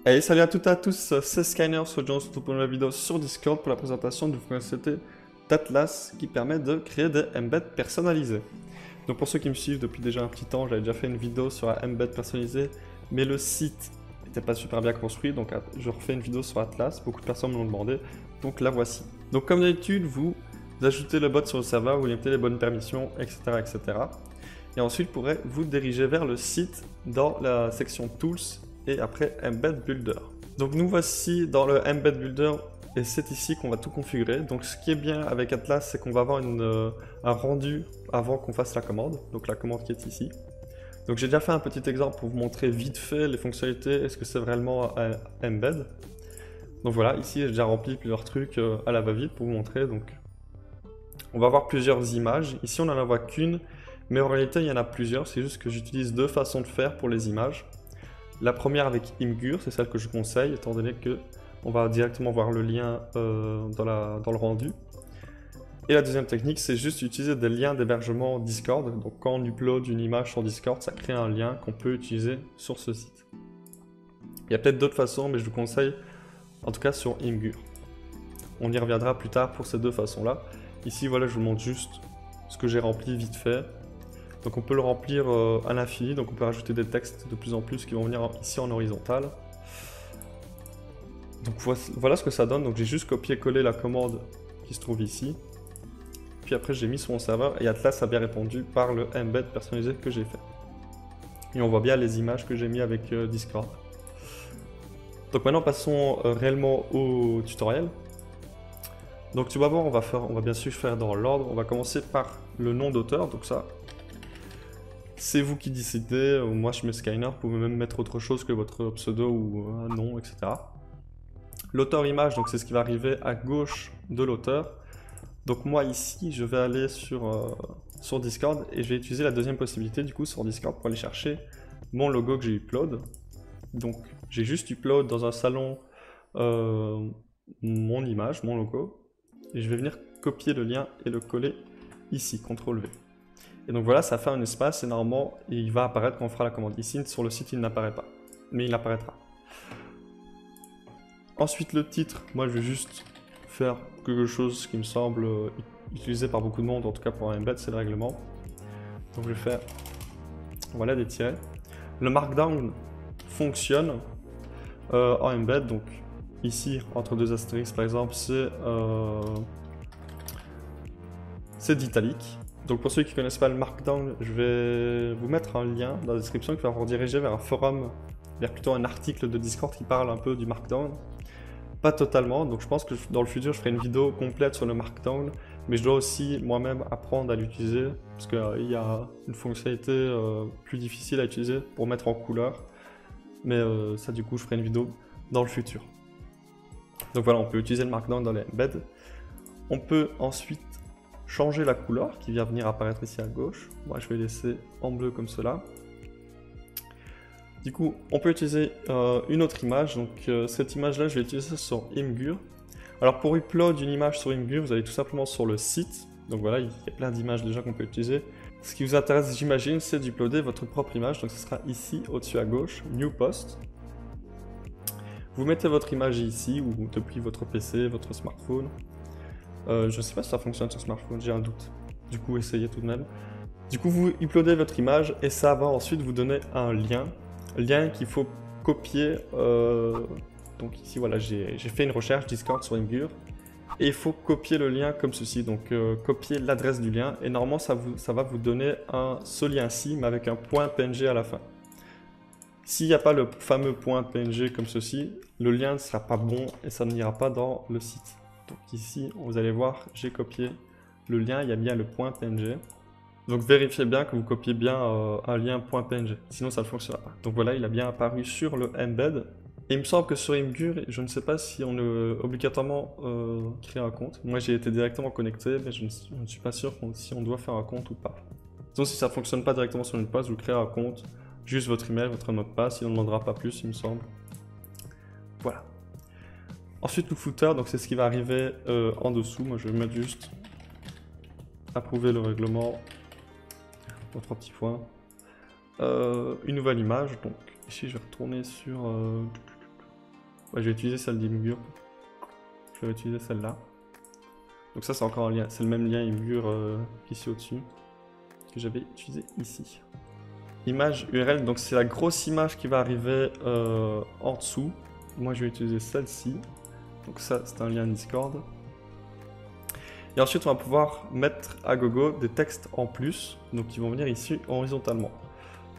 Allez, salut à toutes et à tous, c'est Skyner, aujourd'hui on pour une nouvelle vidéo sur Discord pour la présentation d'une fonctionnalité d'Atlas qui permet de créer des embeds personnalisés. Donc pour ceux qui me suivent depuis déjà un petit temps, j'avais déjà fait une vidéo sur un embed personnalisé, mais le site n'était pas super bien construit, donc je refais une vidéo sur Atlas, beaucoup de personnes me l'ont demandé, donc la voici. Donc comme d'habitude, vous ajoutez le bot sur le serveur, vous limitez les bonnes permissions, etc. etc. Et ensuite, vous pourrez vous diriger vers le site dans la section Tools, et après Embed Builder. Donc nous voici dans le Embed Builder et c'est ici qu'on va tout configurer. Donc ce qui est bien avec Atlas, c'est qu'on va avoir un rendu avant qu'on fasse la commande, donc la commande qui est ici. Donc j'ai déjà fait un petit exemple pour vous montrer vite fait les fonctionnalités, est-ce que c'est vraiment un embed. Donc voilà, ici j'ai déjà rempli plusieurs trucs à la va-vite pour vous montrer. Donc on va avoir plusieurs images, ici on n'en voit qu'une, mais en réalité il y en a plusieurs, c'est juste que j'utilise deux façons de faire pour les images. La première avec Imgur, c'est celle que je conseille, étant donné que on va directement voir le lien dans le rendu. Et la deuxième technique, c'est juste utiliser des liens d'hébergement Discord. Donc quand on upload une image sur Discord, ça crée un lien qu'on peut utiliser sur ce site. Il y a peut-être d'autres façons, mais je vous conseille en tout cas sur Imgur. On y reviendra plus tard pour ces deux façons-là. Ici, voilà, je vous montre juste ce que j'ai rempli vite fait. Donc on peut le remplir à l'infini, donc on peut rajouter des textes de plus en plus qui vont venir ici en horizontal. Donc voilà ce que ça donne, donc j'ai juste copié-collé la commande qui se trouve ici. Puis après j'ai mis sur mon serveur et Atlas a bien répondu par le embed personnalisé que j'ai fait. Et on voit bien les images que j'ai mis avec Discord. Donc maintenant passons réellement au tutoriel. Donc tout d'abord on va bien sûr faire dans l'ordre, on va commencer par le nom d'auteur, donc ça... C'est vous qui décidez, moi je mets Skyner, vous pouvez même mettre autre chose que votre pseudo ou un nom, etc. L'auteur image, donc c'est ce qui va arriver à gauche de l'auteur. Donc moi ici, je vais aller sur Discord et je vais utiliser la deuxième possibilité du coup sur Discord pour aller chercher mon logo que j'ai upload. Donc j'ai juste upload dans un salon mon image, mon logo, et je vais venir copier le lien et le coller ici, CTRL V. Et donc voilà, ça fait un espace et normalement il va apparaître quand on fera la commande. Ici sur le site il n'apparaît pas, mais il apparaîtra. Ensuite le titre, moi je vais juste faire quelque chose qui me semble utilisé par beaucoup de monde, en tout cas pour un embed, c'est le règlement. Donc je vais faire, voilà, des tirets. Le markdown fonctionne en embed, donc ici entre deux astérisques par exemple c'est d'italique. Donc pour ceux qui ne connaissent pas le Markdown, je vais vous mettre un lien dans la description qui va vous rediriger vers un forum, vers plutôt un article de Discord qui parle un peu du Markdown. Pas totalement, donc je pense que dans le futur je ferai une vidéo complète sur le Markdown, mais je dois aussi moi-même apprendre à l'utiliser, parce qu'il y a une fonctionnalité plus difficile à utiliser pour mettre en couleur, mais ça du coup je ferai une vidéo dans le futur. Donc voilà, on peut utiliser le Markdown dans les embeds. On peut ensuite changer la couleur qui vient venir apparaître ici à gauche. Moi je vais laisser en bleu comme cela. Du coup on peut utiliser une autre image, donc cette image là je vais utiliser sur Imgur. Alors pour upload une image sur Imgur, vous allez tout simplement sur le site, donc voilà, il y a plein d'images déjà qu'on peut utiliser. Ce qui vous intéresse, j'imagine, c'est d'uploader votre propre image, donc ce sera ici au-dessus à gauche, New Post. Vous mettez votre image ici ou depuis votre PC, votre smartphone. Je ne sais pas si ça fonctionne sur smartphone, j'ai un doute. Du coup, essayez tout de même. Du coup, vous uploadez votre image et ça va ensuite vous donner un lien qu'il faut copier. Donc ici, voilà, j'ai fait une recherche Discord sur Imgur et il faut copier le lien comme ceci. Donc copier l'adresse du lien et normalement ça va vous donner ce lien-ci mais avec un point PNG à la fin. S'il n'y a pas le fameux point PNG comme ceci, le lien ne sera pas bon et ça n'ira pas dans le site. Donc ici, vous allez voir, j'ai copié le lien, il y a bien le point PNG. Donc vérifiez bien que vous copiez bien un lien .png, sinon ça ne fonctionnera pas. Donc voilà, il a bien apparu sur le embed. Et il me semble que sur Imgur, je ne sais pas si on doit obligatoirement créer un compte. Moi j'ai été directement connecté, mais je ne suis pas sûr si on doit faire un compte ou pas. Sinon si ça ne fonctionne pas directement sur une page, vous créez un compte, juste votre email, votre mot de passe, il ne demandera pas plus il me semble. Voilà. Ensuite le footer, donc c'est ce qui va arriver en dessous. Moi je vais mettre juste approuver le règlement, aux 3 petits points. Une nouvelle image, donc ici je vais retourner sur Ouais, je vais utiliser celle d'Imgur. Je vais utiliser celle-là. Donc ça, c'est encore un lien. C'est le même lien Imgur ici au-dessus que j'avais utilisé ici. Image URL, donc c'est la grosse image qui va arriver en dessous. Moi, je vais utiliser celle-ci. Donc ça, c'est un lien Discord. Et ensuite, on va pouvoir mettre à gogo des textes en plus, donc qui vont venir ici horizontalement.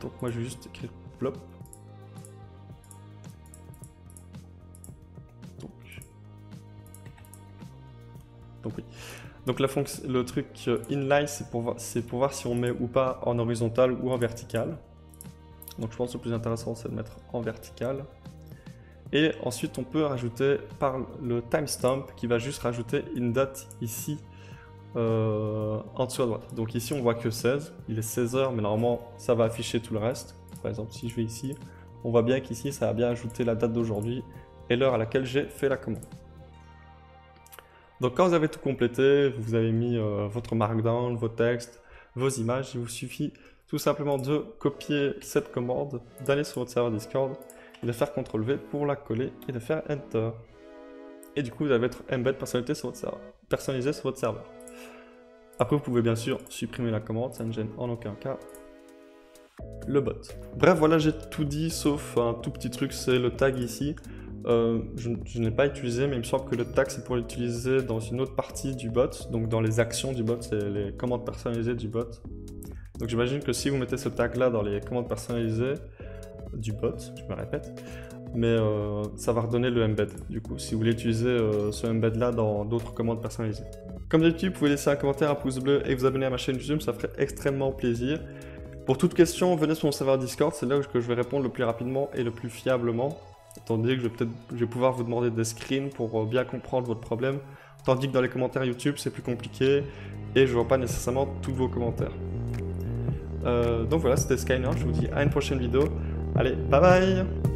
Donc moi, je vais juste écrire plop. Donc oui. Donc le truc inline, c'est pour voir si on met ou pas en horizontal ou en vertical. Donc je pense que le plus intéressant, c'est de mettre en vertical. Et ensuite, on peut rajouter par le timestamp qui va juste rajouter une date ici en dessous à droite. Donc ici, on voit que 16. Il est 16 h, mais normalement, ça va afficher tout le reste. Par exemple, si je vais ici, on voit bien qu'ici, ça va bien ajouter la date d'aujourd'hui et l'heure à laquelle j'ai fait la commande. Donc quand vous avez tout complété, vous avez mis votre markdown, vos textes, vos images, il vous suffit tout simplement de copier cette commande, d'aller sur votre serveur Discord, et de faire CTRL-V pour la coller et de faire Enter. Et du coup, vous avez votre embed personnalisé sur votre serveur. Après, vous pouvez bien sûr supprimer la commande, ça ne gêne en aucun cas le bot. Bref, voilà, j'ai tout dit, sauf un tout petit truc, c'est le tag ici. Je n'ai pas utilisé, mais il me semble que le tag c'est pour l'utiliser dans une autre partie du bot, donc dans les actions du bot, c'est les commandes personnalisées du bot. Donc j'imagine que si vous mettez ce tag là dans les commandes personnalisées du bot, je me répète, mais ça va redonner le embed du coup, si vous voulez utiliser ce embed là dans d'autres commandes personnalisées. Comme d'habitude, vous pouvez laisser un commentaire, un pouce bleu et vous abonner à ma chaîne YouTube, ça ferait extrêmement plaisir. Pour toute question, venez sur mon serveur Discord, c'est là que je vais répondre le plus rapidement et le plus fiablement. Tandis que je vais pouvoir vous demander des screens pour bien comprendre votre problème. Tandis que dans les commentaires YouTube, c'est plus compliqué et je vois pas nécessairement tous vos commentaires. Donc voilà, c'était Skyner, je vous dis à une prochaine vidéo. Allez, bye bye!